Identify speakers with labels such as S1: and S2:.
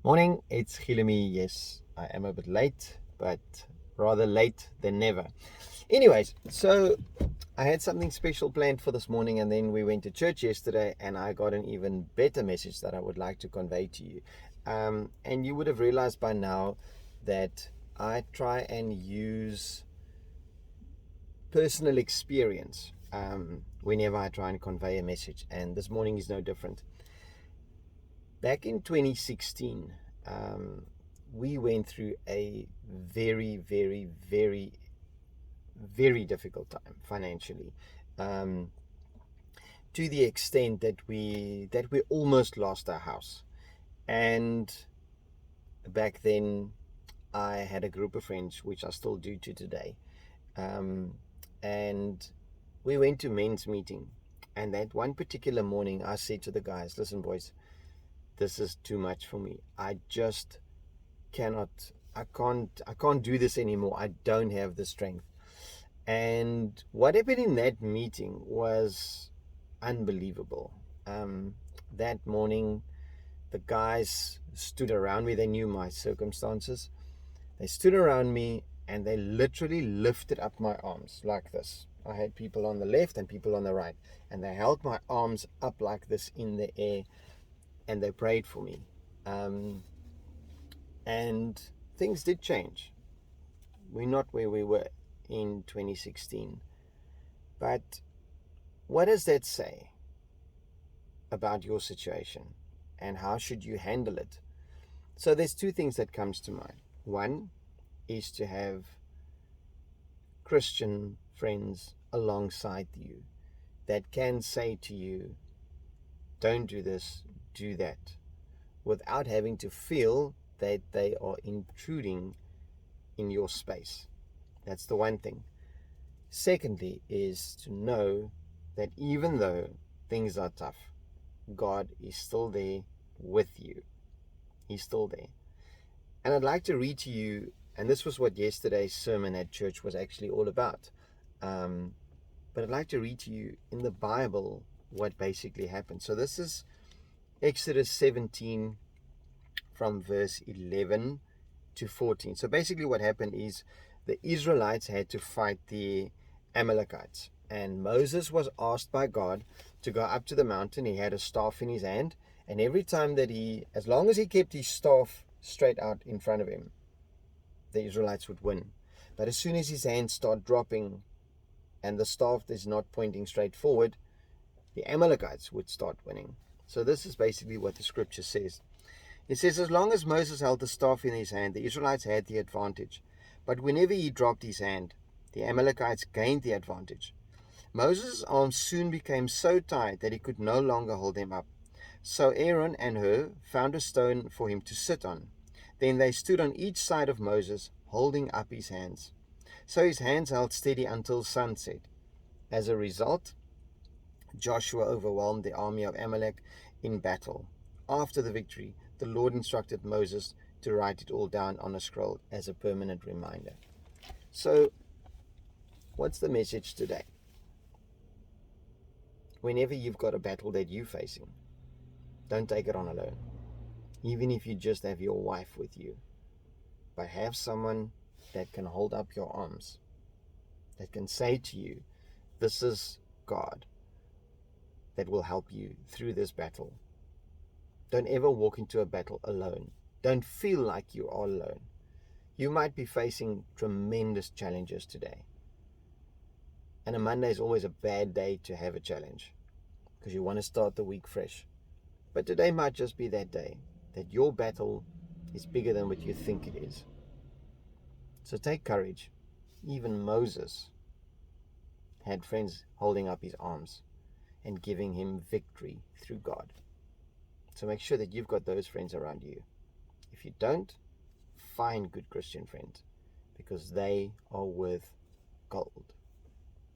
S1: Morning, it's Hilemi. Yes, I am a bit late, but rather late than never. Anyways, so I had something special planned for this morning, and then we went to church yesterday, and I got an even better message that I would like to convey to you. And you would have realized by now that I try and use personal experience whenever I try and convey a message, and this morning is no different. Back in 2016, we went through a very, very, very, very difficult time financially, um, to the extent that we almost lost our house. And back then, I had a group of friends, which I still do to today, um, and we went to men's meeting. And that one particular morning, I said to the guys, "Listen, boys, this is too much for me. I can't do this anymore. I don't have the strength." And what happened in that meeting was unbelievable. um, that morning, the guys stood around me. They knew my circumstances. They stood around me and they literally lifted up my arms like this. I had people on the left and people on the right, and they held my arms up like this in the air, and they prayed for me. um, and things did change. We're not where we were in 2016. But what does that say about your situation, and how should you handle it? So there's two things that comes to mind. One is to have Christian friends alongside you that can say to you, don't do this, do that, without having to feel that they are intruding in your space. That's the one thing. Secondly, is to know that even though things are tough, God is still there with you. He's still there. And I'd like to read to you, and this was what yesterday's sermon at church was actually all about. Um, but I'd like to read to you in the Bible what basically happened. So this is Exodus 17 from verse 11 to 14. So basically what happened is the Israelites had to fight the Amalekites. And Moses was asked by God to go up to the mountain. He had a staff in his hand. And every time that as long as he kept his staff straight out in front of him, the Israelites would win. But as soon as his hands start dropping and the staff is not pointing straight forward, the Amalekites would start winning. So this is basically what the scripture says. It says, as long as Moses held the staff in his hand, the Israelites had the advantage. But whenever he dropped his hand, the Amalekites gained the advantage. Moses' arms soon became so tired that he could no longer hold them up. So Aaron and Hur found a stone for him to sit on. Then they stood on each side of Moses, holding up his hands. So his hands held steady until sunset. As a result, Joshua overwhelmed the army of Amalek in battle. After the victory, the Lord instructed Moses to write it all down on a scroll as a permanent reminder. So, what's the message today? Whenever you've got a battle that you're facing, don't take it on alone. Even if you just have your wife with you, but have someone that can hold up your arms, that can say to you, this is God that will help you through this battle. Don't ever walk into a battle alone. Don't feel like you are alone. You might be facing tremendous challenges today. And a Monday is always a bad day to have a challenge because you want to start the week fresh. But today might just be that day that your battle is bigger than what you think it is. So take courage. Even Moses had friends holding up his arms and giving him victory through God. So make sure that you've got those friends around you. If you don't, find good Christian friends, because they are worth gold.